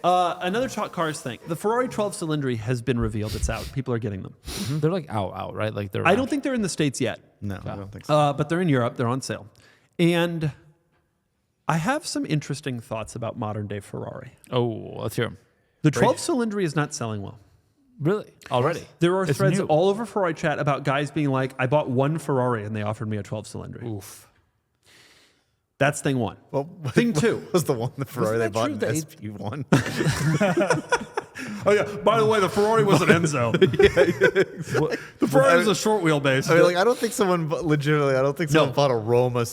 Another cars thing. The Ferrari 12 Cylindri has been revealed. It's out. People are getting them. Mm-hmm. They're like out, right? Like they're. I don't think they're in the States yet. No, I don't think so. But they're in Europe. They're on sale. And I have some interesting thoughts about modern day Ferrari. Oh, let's hear them. The 12 Cylindri is not selling well. Really? Already? There are It's threads new. all over Ferrari chat about guys being like, I bought one Ferrari and they offered me a 12 Cylindri. Oof. That's thing one. Well, Thing two. what was the one the Ferrari they that bought true? in The SP1? Oh, yeah. By the way, the Ferrari was an Enzo. The Ferrari was a short wheelbase. I mean, like, I don't think someone someone bought a Roma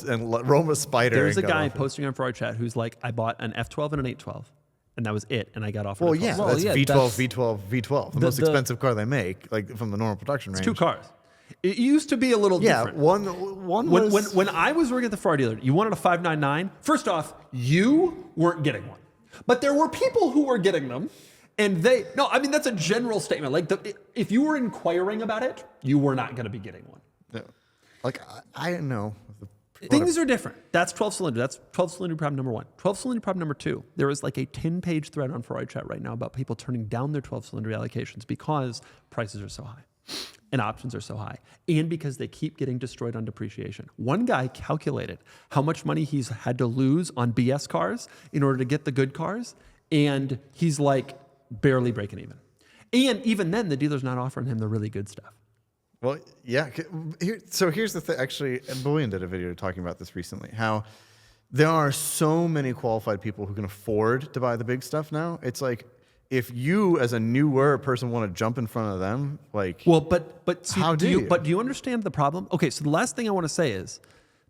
Spider. There's a and got guy offered. posting on Ferrari chat who's like, I bought an F12 and an 812, and that was it, and I got offered Well, a 12. yeah, Well, that's yeah, V12, that's- V12, V12. The most expensive car they make, like from the normal production range. Two cars. It used to be a little Yeah, different. one was... When I was working at the Ferrari dealer, you wanted a 599. First off, you weren't getting one, but there were people who were getting them, and that's a general statement. Like if you were inquiring about it, you were not going to be getting one. No. Like, I don't know. Things are different. That's 12 cylinder. That's 12 cylinder problem number one. 12 cylinder problem number two. There is like a 10-page thread on Ferrari chat right now about people turning down their 12 cylinder allocations because prices are so high and options are so high, and because they keep getting destroyed on depreciation. One guy calculated how much money he's had to lose on BS cars in order to get the good cars, and he's like barely breaking even. And even then, the dealer's not offering him the really good stuff. Well, yeah. So here's the thing. Actually, Bullion did a video talking about this recently, how there are so many qualified people who can afford to buy the big stuff now. It's like, if you, as a newer person, want to jump in front of them, like... Well, but see, how do you? But do you understand the problem? Okay, so the last thing I want to say is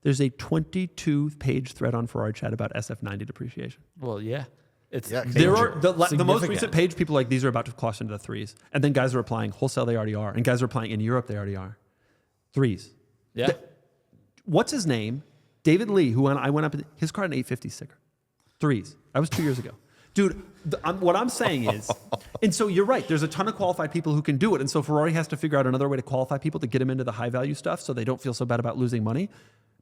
there's a 22-page thread on Ferrari chat about SF90 depreciation. Well, yeah. It's Yeah, There are the most significant. recent page, people are like, these are about to cross into the threes. And then guys are replying, wholesale, they already are. And guys are replying, in Europe, they already are. Threes. Yeah. What's his name? David Lee, who I went up, his car had an 850 sticker. Threes. That was 2 years ago. Dude, what I'm saying is, and so you're right, there's a ton of qualified people who can do it. And so Ferrari has to figure out another way to qualify people to get them into the high value stuff so they don't feel so bad about losing money.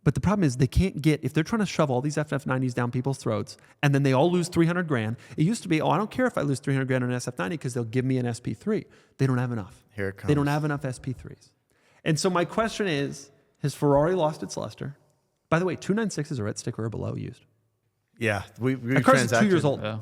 But the problem is they can't get, if they're trying to shove all these FF90s down people's throats and then they all lose 300 grand, it used to be, I don't care if I lose 300 grand on an SF90 because they'll give me an SP3. They don't have enough. Here it comes. They don't have enough SP3s. And so my question is, has Ferrari lost its luster? By the way, 296s are red sticker or below used. Yeah, we That car's 2 years old. Yeah.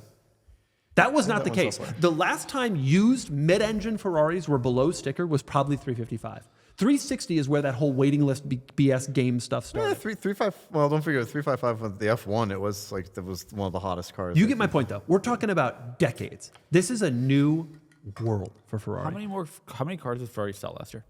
That was not the that one's case. elsewhere. The last time used mid-engine Ferraris were below sticker was probably 355. 360 is where that whole waiting list BS game stuff started. Yeah, 335. Well, don't forget 355 with the F1. It was like that was one of the hottest cars. You get my point, though. We're talking about decades. This is a new world for Ferrari. How many cars did Ferrari sell last year?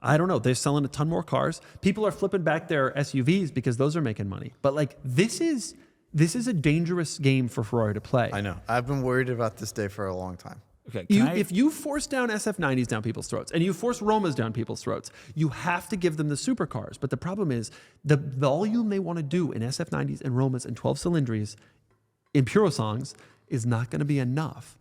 I don't know. They're selling a ton more cars. People are flipping back their SUVs because those are making money. But like this is a dangerous game for Ferrari to play. I know. I've been worried about this day for a long time. Okay. If you force down SF90s down people's throats and you force Romas down people's throats, you have to give them the supercars. But the problem is the volume they want to do in SF90s and Romas and 12 cylindries in Puro songs is not going to be enough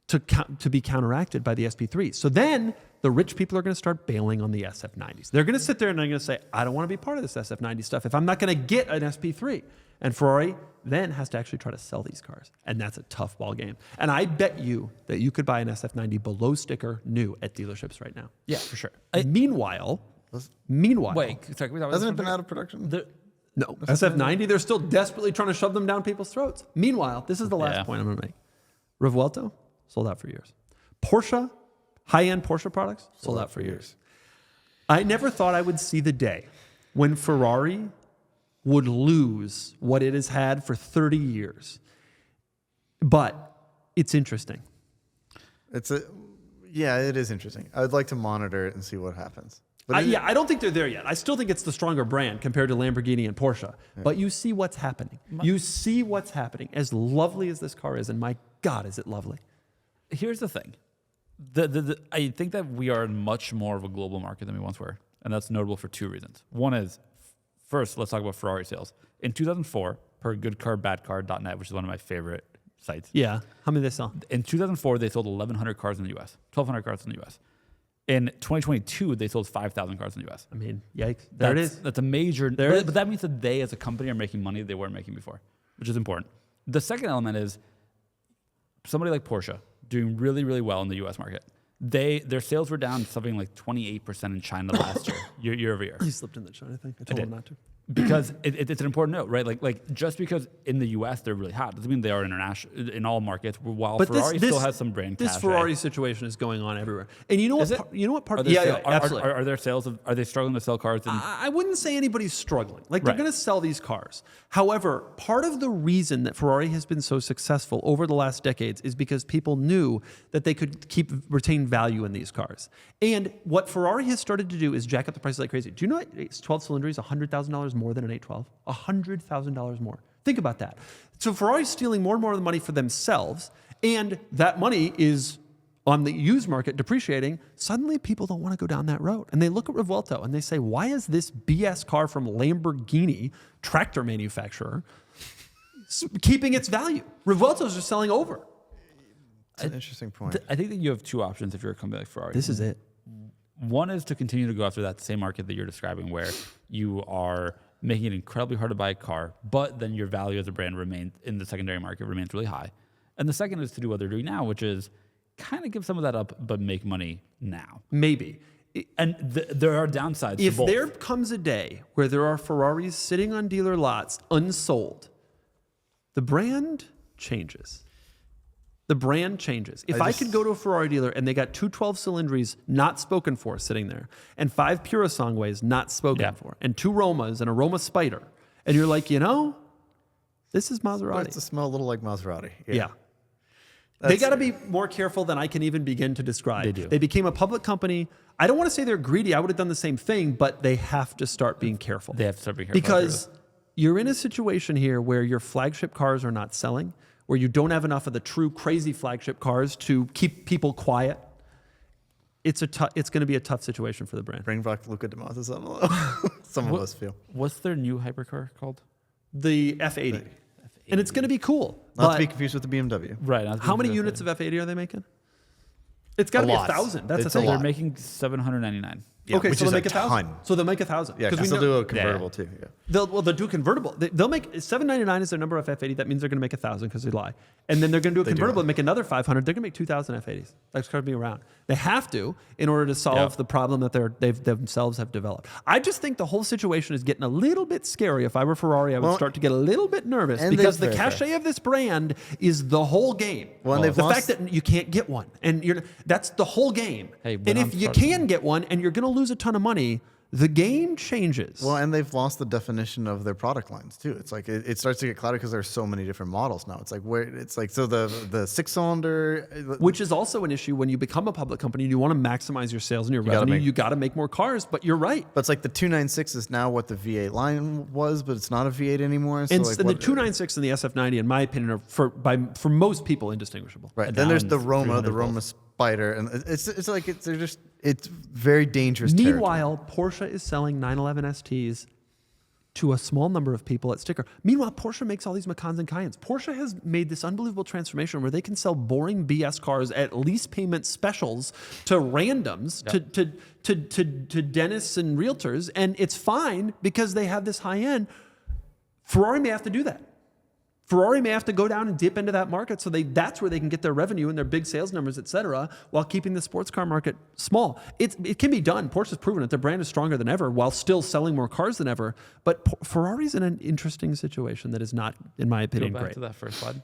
to be counteracted by the SP3s. So then the rich people are going to start bailing on the SF90s. They're going to sit there and they're going to say, I don't want to be part of this SF90 stuff if I'm not going to get an SP3. And Ferrari then has to actually try to sell these cars. And that's a tough ball game. And I bet you that you could buy an SF90 below sticker new at dealerships right now. Yeah, for sure. Meanwhile, Wait, sorry, Hasn't it been out of production? no, SF90, they're still desperately trying to shove them down people's throats. Meanwhile, this is the last point I'm going to make. Revuelto, sold out for years. Porsche, high-end Porsche products, sold out for years. I never thought I would see the day when Ferrari would lose what it has had for 30 years. But it's interesting. It is interesting. I'd like to monitor it and see what happens. But I don't think they're there yet. I still think it's the stronger brand compared to Lamborghini and Porsche. Yeah. But you see what's happening. You see what's happening. As lovely as this car is, and my God, is it lovely. Here's the thing. I think that we are in much more of a global market than we once were. And that's notable for two reasons. One is, first, let's talk about Ferrari sales. In 2004, per goodcarbadcar.net, which is one of my favorite sites. Yeah. How many did they sell? In 2004, they sold 1,100 cars in the U.S., 1,200 cars in the U.S. In 2022, they sold 5,000 cars in the U.S. I mean, yikes. There it is. That's a major... But that means that they, as a company, are making money they weren't making before, which is important. The second element is somebody like Porsche doing really, really well in the U.S. market. Their sales were down something like 28% in China last year over year. He slipped in the China thing. I told him not to. Because it's an important note, right? Like just because in the U.S. they're really hot doesn't mean they are international in all markets. While But Ferrari still has some brand. This cachet. Ferrari situation is going on everywhere, and you know what? Is it? You know what part? Are there Yeah, sale- absolutely. Are there sales? Are they struggling to sell cars? I wouldn't say anybody's struggling. Like they're Right. going to sell these cars. However, part of the reason that Ferrari has been so successful over the last decades is because people knew that they could retain value in these cars. And what Ferrari has started to do is jack up the prices like crazy. Do you know it's 12 cylinders, $100,000 more than an 812? $100,000 more. Think about that. So Ferrari's stealing more and more of the money for themselves, and that money is on the used market depreciating. Suddenly people don't want to go down that road. And they look at Revuelto and they say, why is this BS car from Lamborghini, tractor manufacturer, keeping its value? Revueltos are selling over. It's an interesting point. I think that you have two options if you're a company like Ferrari. This is it. One is to continue to go after that same market that you're describing, where you are making it incredibly hard to buy a car, but then your value as a brand remains in the secondary market remains really high. And the second is to do what they're doing now, which is kind of give some of that up, but make money now. Maybe. And there are downsides If to both. there comes a day where there are Ferraris sitting on dealer lots unsold, the brand changes. The brand changes. If I could go to a Ferrari dealer and they got two 12 cylinders not spoken for sitting there, and 5 Purosangues not spoken for, and 2 Romas and a Roma Spider, and you're like, this is Maserati. It's to smell a little like Maserati. Yeah. They got to be more careful than I can even begin to describe. They do. They became a public company. I don't want to say they're greedy. I would have done the same thing, but they have to start being careful. They have to start being careful. Because you're in a situation here where your flagship cars are not selling, where you don't have enough of the true crazy flagship cars to keep people quiet. It's going to be a tough situation for the brand. Bring back Luca Di Marzanello. Some of us feel. What's their new hypercar called? The F80. And it's going to be cool. Not to be confused with the BMW. Right. How many units of F80 are they making? It's got to be lot. 1,000. That's It's the a thing. They're lot. making 799. Yeah, Okay, which so is they'll a make 1,000. ton. So they'll make 1,000. Yeah, because they'll do a convertible too. Yeah. They'll do a convertible. They'll make 799 is their number of F80. That means they're going to make 1,000 because they lie. And then they're going to do a convertible and make another 500. They're going to make 2,000 F80s. That's going to be around. They have to in order to solve the problem that they themselves have developed. I just think the whole situation is getting a little bit scary. If I were Ferrari, I would start to get a little bit nervous because the cachet of this brand is the whole game. Well, the fact that you can't get one, and that's the whole game. Hey, and if you can get one, and you're going to lose a ton of money, the game changes. Well, and they've lost the definition of their product lines too. It's like it starts to get cloudy because there's so many different models now. It's like so the 6-cylinder, which is also an issue when you become a public company and you want to maximize your sales and your revenue. You got to make more cars, but you're right. But it's like the 296 is now what the V8 line was, but it's not a V8 anymore. So and like the 296 and the SF90, in my opinion, are for most people indistinguishable. Right. Then there's the Roma Spider, and it's very dangerous. Meanwhile, Porsche is selling 911 STs to a small number of people at sticker. Meanwhile, Porsche makes all these Macans and Cayennes. Porsche has made this unbelievable transformation where they can sell boring BS cars at lease payment specials to randoms, to dentists and realtors, and it's fine because they have this high end. Ferrari may have to do that. Ferrari may have to go down and dip into that market, so that's where they can get their revenue and their big sales numbers, et cetera, while keeping the sports car market small. It can be done. Porsche's proven it. Their brand is stronger than ever while still selling more cars than ever. But Ferrari's in an interesting situation that is not, in my opinion, Go back great. to that first slide.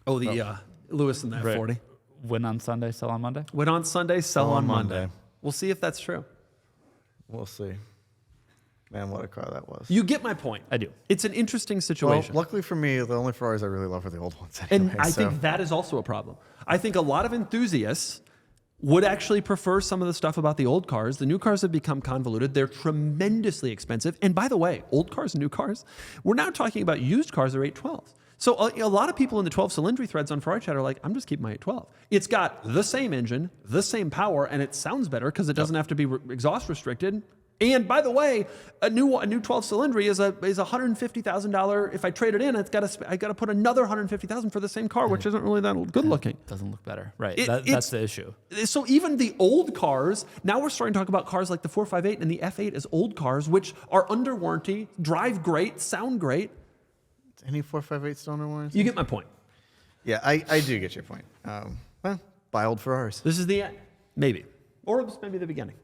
Oh, the Lewis in the F40. Win on Sunday, sell on Monday? Win on Sunday, sell on Monday. We'll see if that's true. We'll see. Man, what a car that was. You get my point. I do. It's an interesting Well, situation. luckily for me, the only Ferraris I really love are the old ones anyway. And I think that is also a problem. I think a lot of enthusiasts would actually prefer some of the stuff about the old cars. The new cars have become convoluted. They're tremendously expensive. And by the way, old cars and new cars, we're now talking about used cars that are 812s. So a lot of people in the 12-cylinder threads on Ferrari chat are like, I'm just keeping my 812. It's got the same engine, the same power, and it sounds better because it doesn't have to be exhaust restricted. And by the way, a new 12-cylinder is $150,000. If I trade it in, I got to put another $150,000 for the same car, which isn't really that good looking. Doesn't look better, right? That's the issue. So even the old cars, now we're starting to talk about cars like the 458 and the F8 as old cars, which are under warranty, drive great, sound great. Any 458 still under warranty? You get my point. Yeah, I do get your point. Well, buy old Ferraris. This is the end, maybe, or maybe the beginning.